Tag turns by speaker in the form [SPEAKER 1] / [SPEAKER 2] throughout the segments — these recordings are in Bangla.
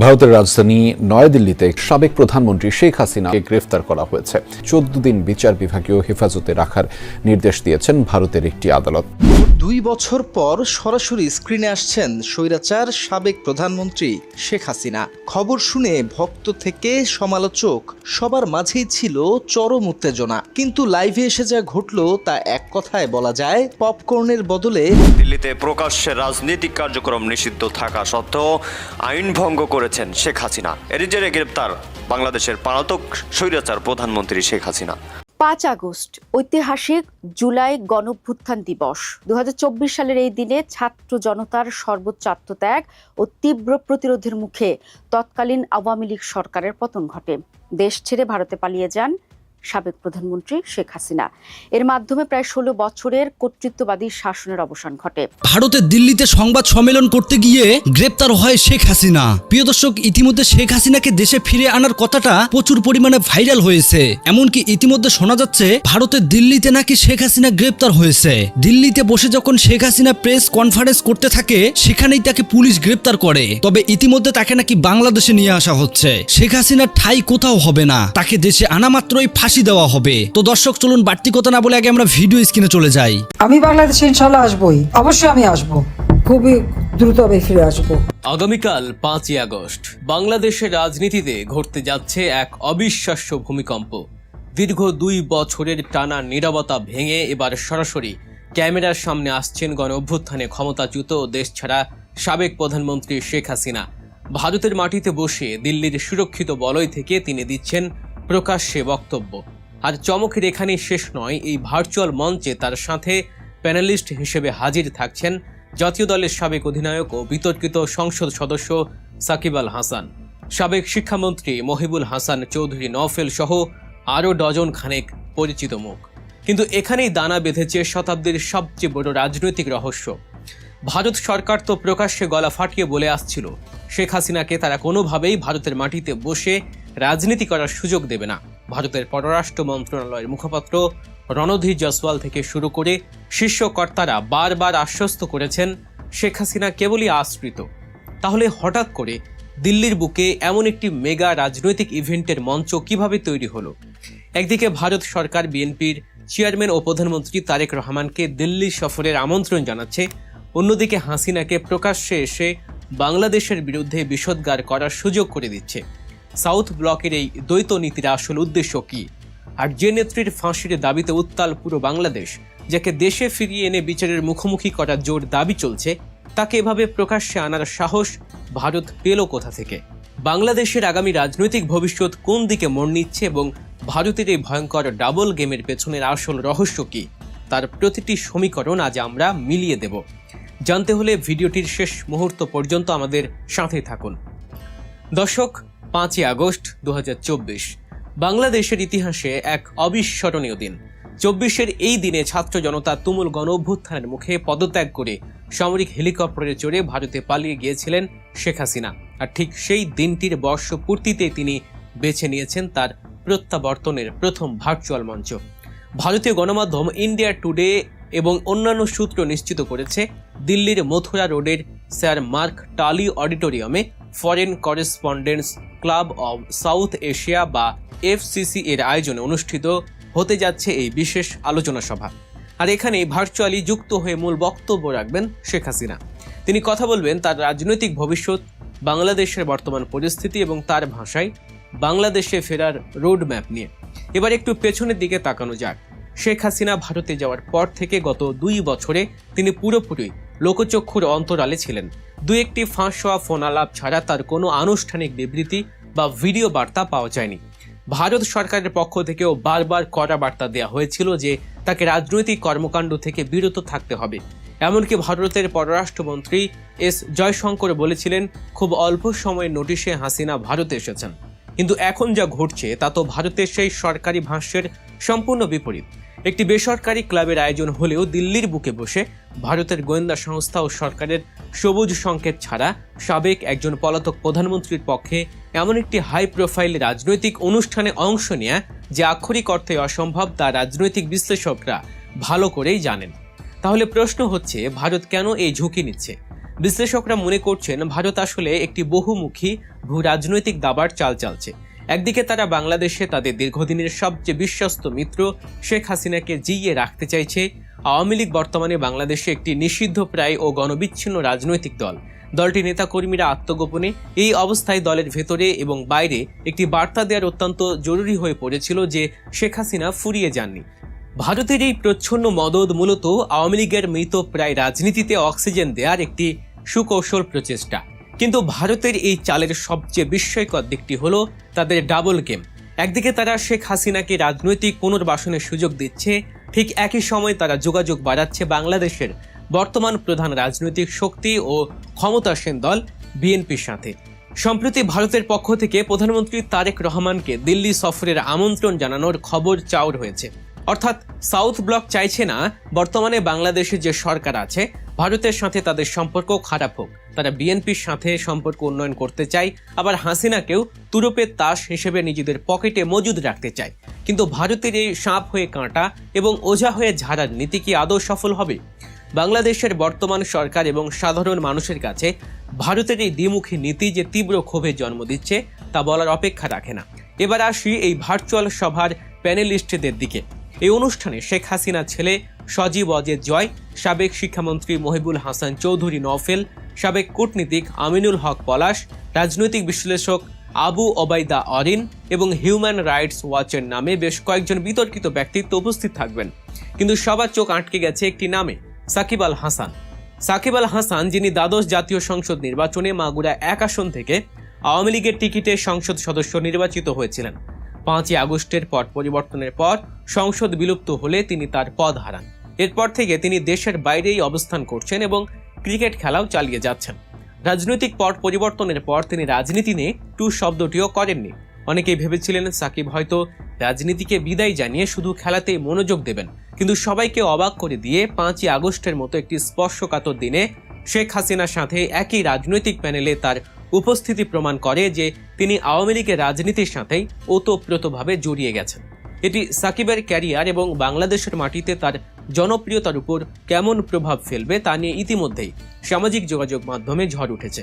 [SPEAKER 1] ভারতের রাজধানী নয়াদিল্লিতে সাবেক প্রধানমন্ত্রী শেখ হাসিনাকে গ্রেফতার করা হয়েছে। 14 দিন বিচার বিভাগীয় হেফাজতে রাখার নির্দেশ দিয়েছেন ভারতের একটি আদালত।
[SPEAKER 2] 2 বছর পর সরাসরি স্ক্রিনে আসছেন স্বৈরাচার সাবেক প্রধানমন্ত্রী শেখ হাসিনা। খবর শুনে ভক্ত থেকে সমালোচক সবার মাঝেই ছিল চরম উত্তেজনা, কিন্তু লাইভে এসে যা ঘটলো তা এক কথায় বলা যায় পপকর্নের বদলে।
[SPEAKER 3] দিল্লিতে প্রকাশ্যে রাজনৈতিক কার্যক্রম নিষিদ্ধ থাকা সত্ত্বেও আইন ভঙ্গ করেছেন শেখ হাসিনা। এর জেরে গ্রেপ্তার বাংলাদেশের পলাতক স্বৈরাচার প্রধানমন্ত্রী শেখ হাসিনা।
[SPEAKER 4] 5 আগস্ট ঐতিহাসিক জুলাই গণঅভ্যুত্থান দিবস। 2024 সালের এই দিনে ছাত্র জনতার সর্বোচ্চ আত্মত্যাগ ও তীব্র প্রতিরোধের মুখে তৎকালীন আওয়ামী লীগ সরকারের পতন ঘটে। দেশ ছেড়ে ভারতে পালিয়ে যান সাবেক প্রধানমন্ত্রী শেখ হাসিনা। এর মাধ্যমে প্রায় 16 বছরের কর্তৃত্ববাদী শাসনের অবসান ঘটে।
[SPEAKER 5] ভারতের দিল্লিতে সংবাদ সম্মেলন করতে গিয়ে গ্রেপ্তার হয় শেখ হাসিনা। প্রিয় দর্শক, ইতিমধ্যে শেখ হাসিনাকে দেশে ফিরে আনার কথাটা প্রচুর পরিমাণে ভাইরাল হয়েছে। এমনকি ইতিমধ্যে শোনা যাচ্ছে ভারতের দিল্লিতে নাকি শেখ হাসিনা গ্রেপ্তার হয়েছে। দিল্লিতে বসে যখন শেখ হাসিনা প্রেস কনফারেন্স করতে থাকে, সেখানেই তাকে পুলিশ গ্রেপ্তার করে। তবে ইতিমধ্যে তাকে নাকি বাংলাদেশে নিয়ে আসা হচ্ছে। শেখ হাসিনার ঠাঁই কোথাও হবে না, তাকে দেশে আনা মাত্রই ফাঁসি দেওয়া হবে। তো দর্শক, চলুন বাড়তি কথা না বলে আগে আমরা ভিডিও স্ক্রিনে চলে যাই।
[SPEAKER 6] আমি বাংলাদেশে ইনশাআল্লাহ আসবই, অবশ্যই আমি আসবো, খুবই দ্রুত আমি ফিরে আসবো।
[SPEAKER 7] আগামীকাল 5ই আগস্ট বাংলাদেশের রাজনীতিতে ঘটতে যাচ্ছে এক অবিশ্বাস্য ভূমিকম্প। দীর্ঘ 2 বছরের টানা নীরবতা ভেঙে এবার সরাসরি ক্যামেরার সামনে আসছেন গণ অভ্যুত্থানে ক্ষমতাচ্যুত দেশ ছাড়া সাবেক প্রধানমন্ত্রী শেখ হাসিনা। ভারতের মাটিতে বসে দিল্লির সুরক্ষিত বলয় থেকে তিনি দিচ্ছেন প্রকাশ্যে বক্তব্য। আর চমকের এখানেই শেষ নয়, এই ভার্চুয়াল মঞ্চে তার সাথে প্যানেলিস্ট হিসেবে হাজির থাকছেন জাতীয় দলের সাবেক অধিনায়ক ও বিতর্কিত সংসদ সদস্য সাকিব আল হাসান, সাবেক শিক্ষামন্ত্রী মহিবুল হাসান চৌধুরী নওফেল সহ আরও ডজন খানেক পরিচিত মুখ। কিন্তু এখানেই দানা বেঁধেছে শতাব্দীর সবচেয়ে বড় রাজনৈতিক রহস্য। ভারত সরকার তো প্রকাশ্যে গলা ফাটিয়ে বলে আসছিল শেখ হাসিনাকে তারা কোনোভাবেই ভারতের মাটিতে বসে রাজনীতি করার সুযোগ দেবে না। ভারতের পররাষ্ট্র মন্ত্রণালয়ের মুখপাত্র রণধীর জয়সওয়াল থেকে শুরু করে শীর্ষ কর্তারা বারবার আশ্বস্ত করেছেন শেখ হাসিনা কেবলই আশ্রিত। তাহলে হঠাৎ করে দিল্লির বুকে এমন একটি মেগা রাজনৈতিক ইভেন্টের মঞ্চ কিভাবে তৈরি হলো? একদিকে ভারত সরকার বিএনপির চেয়ারম্যান ও প্রধানমন্ত্রী তারেক রহমানকে দিল্লি সফরের আমন্ত্রণ জানাচ্ছে, অন্যদিকে হাসিনাকে প্রকাশ্যে এসে বাংলাদেশের বিরুদ্ধে বিষোদ্গার করার সুযোগ করে দিচ্ছে। সাউথ ব্লকের এই দ্বৈত নীতির আসল উদ্দেশ্য কি? আর যে নেত্রীর ফাঁসির দাবিতে উত্তাল পুরো বাংলাদেশ, যাকে দেশে ফিরিয়ে এনে বিচারের মুখোমুখি করার জোর দাবি চলছে, তাকে এভাবে প্রকাশ্যে আনার সাহস ভারত পেল কোথা থেকে? বাংলাদেশের আগামী রাজনৈতিক ভবিষ্যৎ কোন দিকে মোড় নিচ্ছে এবং ভারতের এই ভয়ঙ্কর ডাবল গেমের পেছনের আসল রহস্য কি, তার প্রতিটি সমীকরণ আজ আমরা মিলিয়ে দেব। জানতে হলে ভিডিওটির শেষ মুহূর্ত পর্যন্ত আমাদের সাথে থাকুন। দর্শক, 5ই আগস্ট 2024 বাংলাদেশের ইতিহাসে এক অবিস্মরণীয় দিন। 24-এর এই দিনে ছাত্র জনতা তুমুল গণ অভ্যুত্থানের মুখে পদত্যাগ করে সামরিক হেলিকপ্টারে চড়ে ভারতে পালিয়ে গিয়েছিলেন শেখ হাসিনা। আর ঠিক সেই দিনটির বর্ষপূর্তিতে তিনি বেছে নিয়েছেন তার প্রত্যাবর্তনের প্রথম ভার্চুয়াল মঞ্চ। ভারতীয় গণমাধ্যম ইন্ডিয়া টুডে এবং অন্যান্য সূত্র নিশ্চিত করেছে, দিল্লির মথুরা রোডের স্যার মার্ক টালি অডিটোরিয়ামে foreign correspondents club of south Asia বা এফসিসি এর আয়োজনে অনুষ্ঠিত হতে যাচ্ছে এই বিশেষ আলোচনা সভা। আর এখানে ভার্চুয়ালি যুক্ত হয়ে মূল বক্তব্য রাখবেন শেখ হাসিনা। তিনি কথা বলবেন তার রাজনৈতিক ভবিষ্যৎ, বাংলাদেশের বর্তমান পরিস্থিতি এবং তার ভাষায় বাংলাদেশে ফেরার রোড ম্যাপ নিয়ে। এবার একটু পেছনের দিকে তাকানো যাক। শেখ হাসিনা ভারতে যাওয়ার পর থেকে গত 2 বছরে তিনি পুরোপুরি লোকচক্ষুর অন্তরালে ছিলেন। 2-1টি ফাঁস হওয়া ফোন আলাপ ছাড়া তার কোনো আনুষ্ঠানিক বিবৃতি বা ভিডিও বার্তা পাওয়া যায়নি। ভারত সরকারের পক্ষ থেকেও বারবার কড়া বার্তা দেওয়া হয়েছিল যে তাকে রাজনৈতিক কর্মকাণ্ড থেকে বিরত থাকতে হবে। এমনকি ভারতের পররাষ্ট্রমন্ত্রী এস জয়শঙ্কর বলেছিলেন খুব অল্প সময়ের নোটিশে হাসিনা ভারতে এসেছেন। কিন্তু এখন যা ঘটছে তা তো ভারতের সেই সরকারি ভাষ্যের সম্পূর্ণ বিপরীত। একটি বেসরকারি ক্লাবের আয়োজন হলেও দিল্লির বুকে বসে ভারতের গোয়েন্দা সংস্থা ও সরকারের সবুজ সংকেত ছাড়া সাবেক একজন পলাতক প্রধানমন্ত্রীর পক্ষে এমন একটি হাই প্রোফাইল রাজনৈতিক অনুষ্ঠানে অংশ নেয়া যে আক্ষরিক অর্থে অসম্ভব, তা রাজনৈতিক বিশ্লেষকরা ভালো করেই জানেন। তাহলে প্রশ্ন হচ্ছে, ভারত কেন এই ঝুঁকি নিচ্ছে? বিশ্লেষকরা মনে করছেন ভারত আসলে একটি বহুমুখী ভূ রাজনৈতিক দাবার চাল চালছে। একদিকে তারা বাংলাদেশে তাদের দীর্ঘদিনের সবচেয়ে বিশ্বস্ত মিত্র শেখ হাসিনাকে জিইয়ে রাখতে চাইছে। আওয়ামী লীগ বর্তমানে বাংলাদেশে একটি নিষিদ্ধপ্রায় ও গণবিচ্ছিন্ন রাজনৈতিক দল। দলটির নেতাকর্মীরা আত্মগোপনে। এই অবস্থায় দলের ভেতরে এবং বাইরে একটি বার্তা দেওয়ার অত্যন্ত জরুরি হয়ে পড়েছিল যে শেখ হাসিনা ফুরিয়ে যাননি। ভারতের এই প্রচ্ছন্ন মদদ মূলত আওয়ামী লীগের মৃত প্রায় রাজনীতিতে অক্সিজেন দেওয়ার একটি সুকৌশল প্রচেষ্টা। কিন্তু ভারতের এই চালের সবচেয়ে বিস্ময়কর দিকটি হলো তাদের ডাবল গেম। একদিকে তারা শেখ হাসিনাকে রাজনৈতিক পুনর্বাসনের সুযোগ দিচ্ছে, ঠিক একই সময় তারা যোগাযোগ বাড়াচ্ছে বাংলাদেশের বর্তমান প্রধান রাজনৈতিক শক্তি ও ক্ষমতাসীন দল বিএনপির সাথে। সম্প্রতি ভারতের পক্ষ থেকে প্রধানমন্ত্রী তারেক রহমানকে দিল্লি সফরের আমন্ত্রণ জানানোর খবর চাউর হয়েছে। অর্থাৎ সাউথ ব্লক চাইছে না বর্তমানে বাংলাদেশে যে সরকার আছে ভারতের সাথে তাদের সম্পর্ক খারাপ হোক। তারা বিএনপির সাথে সম্পর্ক উন্নয়ন করতে চায়, আবার হাসিনাকেও তুরুপের তাস হিসেবে নিজেদের পকেটে মজুদ রাখতে চায়। কিন্তু ভারতের এই সাপ হয়ে কাঁটা এবং ওঝা হয়ে ঝাড়ার নীতি কি আদৌ সফল হবে? বাংলাদেশের বর্তমান সরকার এবং সাধারণ মানুষের কাছে ভারতের এই দ্বিমুখী নীতি যে তীব্র ক্ষোভে জন্ম দিচ্ছে তা বলার অপেক্ষা রাখে না। এবার আসি এই ভার্চুয়াল সভার প্যানেলিস্টদের দিকে। এই অনুষ্ঠানে শেখ হাসিনা ছেলে সজীব অজেদ জয়, সাবেক শিক্ষামন্ত্রী মহিবুল হাসান চৌধুরী নওফেল, সাবেক কূটনীতিক আমিনুল হক পলাশ, রাজনৈতিক বিশ্লেষক আবু ওবায়দা অরিন এবং হিউম্যান রাইটস ওয়াচের নামে বেশ কয়েকজন বিতর্কিত ব্যক্তিত্ব উপস্থিত থাকবেন। কিন্তু সবার চোখ আটকে গেছে একটি নামে, সাকিব আল হাসান। সাকিব আল হাসান, যিনি দ্বাদশ জাতীয় সংসদ নির্বাচনে মাগুরা 1 আসন থেকে আওয়ামী লীগের টিকিটে সংসদ সদস্য নির্বাচিত হয়েছিলেন। 5ই আগস্টের পট পরিবর্তনের পর সংসদ বিলুপ্ত হলে তিনি তার পদ হারান। এরপর থেকে তিনি দেশের বাইরেই অবস্থান করছেন এবং ক্রিকেট খেলাও চালিয়ে যাচ্ছেন। রাজনৈতিক পট পরিবর্তনের পর তিনি রাজনীতি নিয়ে টু শব্দটিও করেননি। অনেকেই ভেবেছিলেন সাকিব হয়তো রাজনীতিকে বিদায় জানিয়ে শুধু খেলাতেই মনোযোগ দেবেন, কিন্তু সবাইকে অবাক করে দিয়ে 5ই আগস্টের মতো একটি স্পর্শকাতর দিনে শেখ হাসিনার সাথে একই রাজনৈতিক প্যানেলে তার উপস্থিতি প্রমাণ করে যে তিনি আওয়ামী লীগের রাজনীতির সাথেই ওতপ্রোতভাবে জড়িয়ে গেছেন। এটি সাকিবের ক্যারিয়ার এবং বাংলাদেশের মাটিতে তার জনপ্রিয়তার উপর কেমন প্রভাব ফেলবে তা নিয়ে ইতিমধ্যেই সামাজিক যোগাযোগ মাধ্যমে ঝড় উঠেছে।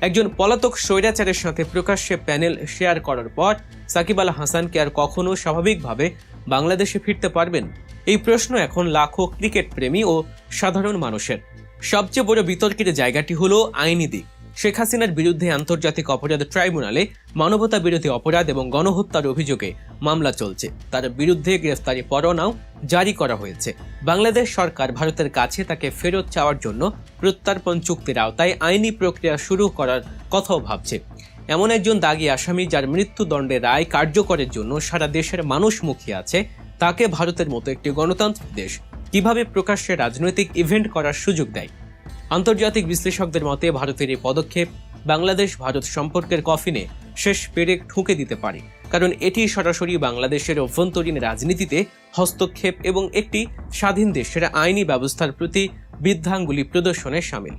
[SPEAKER 7] একজন পলাতক স্বৈরাচারের সাথে প্রকাশ্যে প্যানেল শেয়ার করার পর সাকিব আল হাসানকে আর কখনো স্বাভাবিকভাবে বাংলাদেশে ফিরতে পারবেন? এই প্রশ্ন এখন লাখো ক্রিকেট প্রেমী ও সাধারণ মানুষের। সবচেয়ে বড় বিতর্কের জায়গাটি হলো আইনি দিক। শেখ হাসিনার বিরুদ্ধে আন্তর্জাতিক অপরাধ ট্রাইব্যুনালে মানবতা বিরোধী অপরাধ এবং গণহত্যার অভিযোগে মামলা চলছে। তার বিরুদ্ধে গ্রেফতারি পরোয়ানাও জারি করা হয়েছে। বাংলাদেশ সরকার ভারতের কাছে তাকে ফেরত চাওয়ার জন্য প্রত্যর্পণ চুক্তির আওতায় আইনি প্রক্রিয়া শুরু করার কথাও ভাবছে। এমন একজন দাগী আসামি যার মৃত্যুদণ্ডের রায় কার্যকরের জন্য সারা দেশের মানুষ মুখিয়ে আছে, তাকে ভারতের মতো একটি গণতান্ত্রিক দেশ কিভাবে প্রকাশ্যে রাজনৈতিক ইভেন্ট করার সুযোগ দেয়? আন্তর্জাতিক বিশ্লেষকদের মতে ভারতের এই পদক্ষেপ বাংলাদেশ ভারত সম্পর্কের কফিনে শেষ পেরেক ঠুকে দিতে পারে, কারণ এটি সরাসরি বাংলাদেশের অভ্যন্তরীণ রাজনীতিতে হস্তক্ষেপ এবং একটি স্বাধীন দেশের আইনি ব্যবস্থার প্রতি বৃদ্ধাঙ্গুলি প্রদর্শনে শামিল।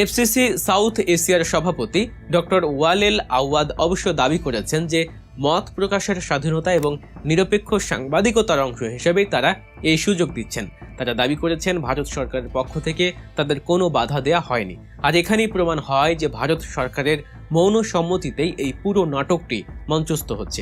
[SPEAKER 7] এফসিসি সাউথ এশিয়ার সভাপতি ডক্টর ওয়ালেল আওয়াদ অবশ্য দাবি করেছেন যে মত প্রকাশের স্বাধীনতা এবং নিরপেক্ষ সাংবাদিকতার অংশ হিসেবেই তারা এই সুযোগ দিচ্ছেন। তারা দাবি করেছেন ভারত সরকারের পক্ষ থেকে তাদের কোনো বাধা দেয়া হয়নি। আর এখানেই প্রমাণ হয় যে ভারত সরকারের মৌন সম্মতিতেই এই পুরো নাটকটি মঞ্চস্থ হচ্ছে।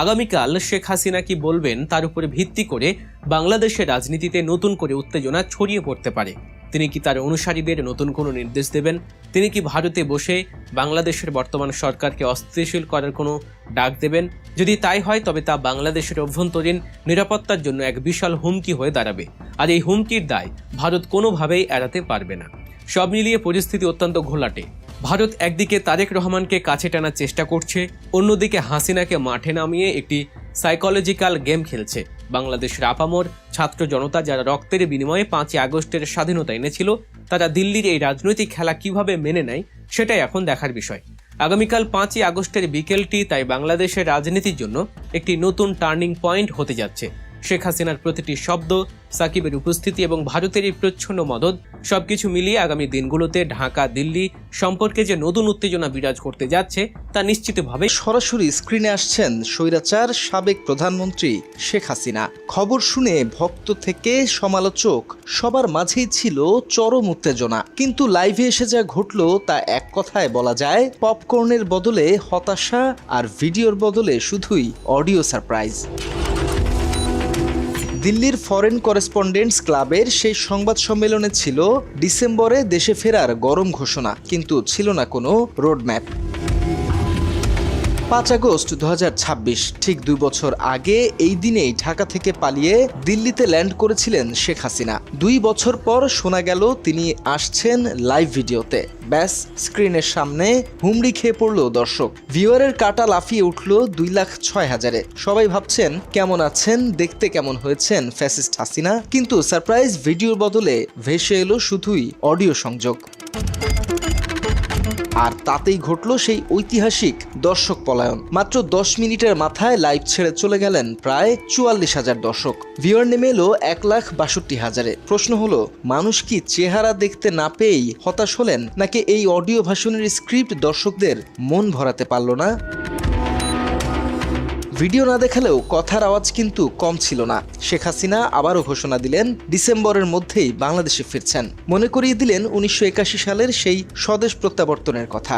[SPEAKER 7] আগামীকাল শেখ হাসিনা কি বলবেন তার উপরে ভিত্তি করে বাংলাদেশের রাজনীতিতে নতুন করে উত্তেজনা ছড়িয়ে পড়তে পারে। তিনি কি তার অনুসারীদের নতুন কোনো নির্দেশ দেবেন? তিনি কি ভারতে বসে বাংলাদেশের বর্তমান সরকারকে অস্থিতিশীল করার কোনো ডাক দেবেন? যদি তাই হয় তবে তা বাংলাদেশের অভ্যন্তরীণ নিরাপত্তার জন্য এক বিশাল হুমকি হয়ে দাঁড়াবে। আর এই হুমকির দায় ভারত কোনোভাবেই এড়াতে পারবে না। সব মিলিয়ে পরিস্থিতি অত্যন্ত ঘোলাটে। ভারত একদিকে তারেক রহমানকে কাছে টানার চেষ্টা করছে, অন্যদিকে হাসিনাকে মাঠে নামিয়ে একটি সাইকোলজিক্যাল গেম খেলছে। বাংলাদেশের আপামর ছাত্র জনতা যারা রক্তের বিনিময়ে 5ই আগস্টের স্বাধীনতা এনেছিল, তারা দিল্লির এই রাজনৈতিক খেলা কিভাবে মেনে নেয় সেটাই এখন দেখার বিষয়। আগামীকাল 5ই আগস্টের বিকেলটি তাই বাংলাদেশের রাজনীতির জন্য একটি নতুন টার্নিং পয়েন্ট হতে যাচ্ছে। শেখ হাসিনার প্রতিটি শব্দ, সাকিবের উপস্থিতি এবং ভারতের এই প্রচ্ছন্ন মদদ সবকিছু মিলিয়ে আগামী দিনগুলোতে ঢাকা দিল্লি সম্পর্কে যে নতুন উত্তেজনা বিরাজ করতে যাচ্ছে তা নিশ্চিতভাবে
[SPEAKER 2] সরাসরি স্ক্রিনে আসছেন স্বৈরাচার সাবেক প্রধানমন্ত্রী শেখ হাসিনা। খবর শুনে ভক্ত থেকে সমালোচক সবার মাঝেই ছিল চরম উত্তেজনা। কিন্তু লাইভে এসে যা ঘটলো তা এক কথায় বলা যায় পপকর্নের বদলে হতাশা, আর ভিডিওর বদলে শুধুই অডিও সারপ্রাইজ। দিল্লির ফরেন করেসপন্ডেন্টস ক্লাবের সেই সংবাদ সম্মেলনে ছিল ডিসেম্বরে দেশে ফেরার গরম ঘোষণা, কিন্তু ছিল না কোনো রোডম্যাপ। 5 আগস্ট 2026, ঠিক 2 বছর আগে এই দিনেই ঢাকা থেকে পালিয়ে দিল্লিতে ল্যান্ড করেছিলেন শেখ হাসিনা। 2 বছর পর শোনা গেল তিনি আসছেন লাইভ ভিডিওতে। ব্যাস, স্ক্রিনের সামনে হুমড়ি খেয়ে পড়ল দর্শক। ভিউয়ারের কাটা লাফিয়ে উঠল 2,06,000-এ। সবাই ভাবছেন কেমন আছেন, দেখতে কেমন হয়েছেন ফ্যাসিস্ট হাসিনা, কিন্তু সারপ্রাইজ ভিডিওর বদলে ভেসে এলো শুধুই অডিও সংযোগ। আর তাতেই ঘটল সেই ঐতিহাসিক দর্শক পলায়ন। মাত্র 10 মিনিটের মাথায় লাইভ ছেড়ে চলে গেলেন প্রায় 44,000 দর্শক। ভিউয়ার নেমে এলো 1,62,000-এ। প্রশ্ন হলো, মানুষ কি চেহারা দেখতে না পেয়েই হতাশ হলেন, নাকি এই অডিও ভাষণের স্ক্রিপ্ট দর্শকদের মন ভরাতে পারল না? ভিডিও না দেখালেও কথার আওয়াজ কিন্তু কম ছিল না। শেখ হাসিনা আবারও ঘোষণা দিলেন ডিসেম্বরের মধ্যেই বাংলাদেশে ফিরছেন। মনে করিয়ে দিলেন 1981 সালের সেই স্বদেশ প্রত্যাবর্তনের কথা।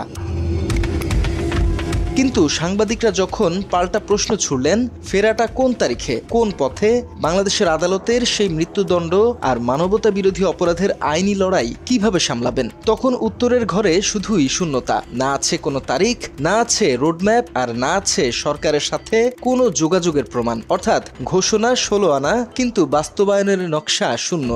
[SPEAKER 2] কিন্তু সাংবাদিকরা যখন পাল্টা প্রশ্ন ছুড়লেন, ফেরাটা কোন তারিখে, কোন পথে, বাংলাদেশের আদালতের সেই মৃত্যুদণ্ড আর মানবতা বিরোধী অপরাধের আইনি লড়াই কিভাবে সামলাবেন, তখন উত্তরের ঘরে শুধুই শূন্যতা। না আছে কোনো তারিখ, না আছে রোডম্যাপ, আর না আছে সরকারের সাথে কোনো যোগাযোগের প্রমাণ। অর্থাৎ ঘোষণা 16 আনা, কিন্তু বাস্তবায়নের নকশা শূন্য।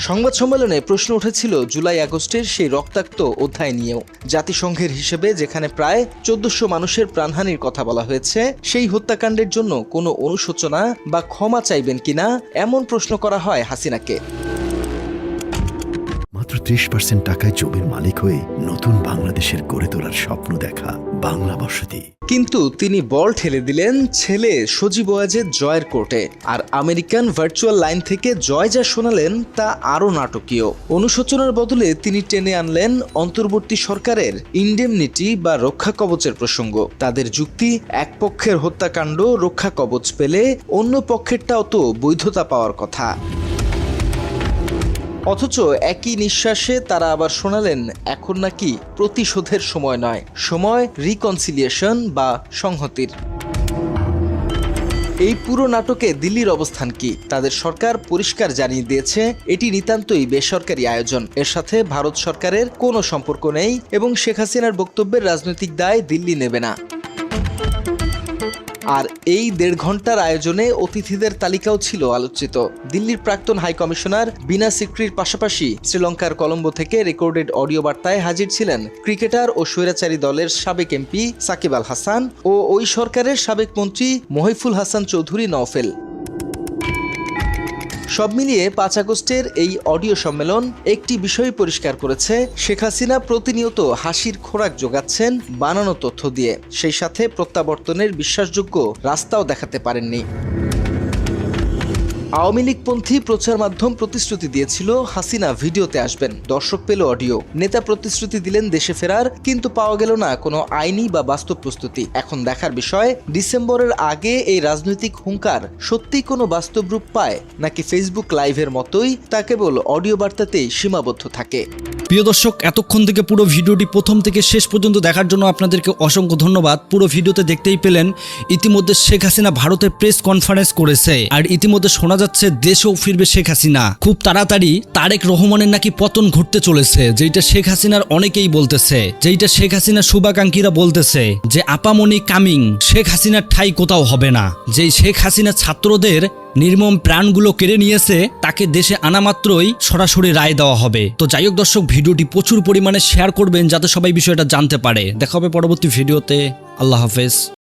[SPEAKER 2] সংবাদ সম্মেলনে প্রশ্ন উঠেছিল জুলাই আগস্টের সেই রক্তাক্ত অধ্যায় নিয়েও। জাতিসংঘের হিসেবে যেখানে প্রায় 1400 মানুষের প্রাণহানির কথা বলা হয়েছে, সেই হত্যাকাণ্ডের জন্য কোনো অনুশোচনা বা ক্ষমা চাইবেন কিনা, এমন প্রশ্ন করা হয় হাসিনাকে।
[SPEAKER 8] মাত্র 30% টাকায় জমির মালিক হয়ে নতুন বাংলাদেশের গড়ে তোলার স্বপ্ন দেখা বাংলা বসতি।
[SPEAKER 2] কিন্তু তিনি বল ঠেলে দিলেন ছেলে সজীব ওয়াজেদ জয়ের কোর্টে। আর আমেরিকান ভার্চুয়াল লাইন থেকে জয় যা শোনালেন তা আরও নাটকীয়। অনুশোচনার বদলে তিনি টেনে আনলেন অন্তর্বর্তী সরকারের ইনডেমনিটি বা রক্ষা কবচের প্রসঙ্গ। তাদের যুক্তি, এক পক্ষের হত্যাকাণ্ড রক্ষা কবচ পেলে অন্য পক্ষেরটাও তো বৈধতা পাওয়ার কথা। অথচ একই নিঃশ্বাসে তারা আবার শোনালেন এখন নাকি প্রতিশোধের সময় নয়, সময় রিকনসিলিয়েশন বা সংহতির। এই পুরো নাটকে দিল্লির অবস্থান কি? তাদের সরকার পরিষ্কার জানিয়ে দিয়েছে এটি নিতান্তই বেসরকারি আয়োজন, এর সাথে ভারত সরকারের কোনো সম্পর্ক নেই এবং শেখ হাসিনার বক্তব্যের রাজনৈতিক দায় দিল্লি নেবে না। আর এই 1.5 ঘন্টার আয়োজনে অতিথিদের তালিকাও ছিল আলোচিত। দিল্লির প্রাক্তন হাই কমিশনার বিনা সিক্রির পাশাপাশি শ্রীলঙ্কার কলম্বো থেকে রেকর্ডেড অডিও বার্তায় হাজির ছিলেন ক্রিকেটার ও স্বৈরাচারী দলের সাবেক এমপি সাকিব আল হাসান ও ওই সরকারের সাবেক মন্ত্রী মহিফুল হাসান চৌধুরী নওফেল। সব মিলিয়ে 5 আগস্টের এই অডিও সম্মেলন একটি বিষয় পরিষ্কার করেছে, শেখ হাসিনা প্রতিনিয়ত হাসির খোরাক যোগাচ্ছেন বানানো তথ্য দিয়ে। সেই সাথে প্রত্যাবর্তনের বিশ্বাসযোগ্য রাস্তাও দেখাতে পারেননি। আওয়ামী লীগপন্থী প্রচার মাধ্যম প্রতিশ্রুতি দিয়েছিল হাসিনা ভিডিওতে আসবেন, দর্শক পেল অডিও। নেতা প্রতিশ্রুতি দিলেন দেশে ফেরার, কিন্তু পাওয়া গেল না কোনো আইনি বা বাস্তব প্রস্তুতি। এখন দেখার বিষয়, ডিসেম্বরের আগে এই রাজনৈতিক হুঙ্কার সত্যিই কোনো বাস্তব রূপ পায়, নাকি ফেসবুক লাইভের মতোই তা কেবল অডিও বার্তাতেই সীমাবদ্ধ থাকে।
[SPEAKER 5] প্রিয় দর্শক, এতক্ষণ থেকে পুরো ভিডিওটি প্রথম থেকে শেষ পর্যন্ত দেখার জন্য আপনাদেরকে অসংখ্য ধন্যবাদ। পুরো ভিডিওতে দেখতেই পেলেন ইতিমধ্যে শেখ হাসিনা ভারতে প্রেস কনফারেন্স করেছে, আর ইতিমধ্যে শোনা যাচ্ছে দেশেও ফিরবে শেখ হাসিনা। খুব তাড়াতাড়ি তারেক রহমানের নাকি পতন ঘটতে চলেছে, যেটা শেখ হাসিনার অনেকেই বলতেছে, যেটা শেখ হাসিনার শুভাকাঙ্ক্ষীরা বলতেছে যে আপামনি কামিং, শেখ হাসিনার ঠাঁই কোথাও হবে না। যেই শেখ হাসিনা ছাত্রদের নির্মম প্রাণগুলো কেড়ে নিয়েছে, তাকে দেশে আনা মাত্রই সরাসরি রায় দেওয়া হবে। তো যাই হোক দর্শক, ভিডিওটি প্রচুর পরিমাণে শেয়ার করবেন যাতে সবাই বিষয়টা জানতে পারে। দেখা হবে পরবর্তী ভিডিওতে। আল্লাহ হাফেজ।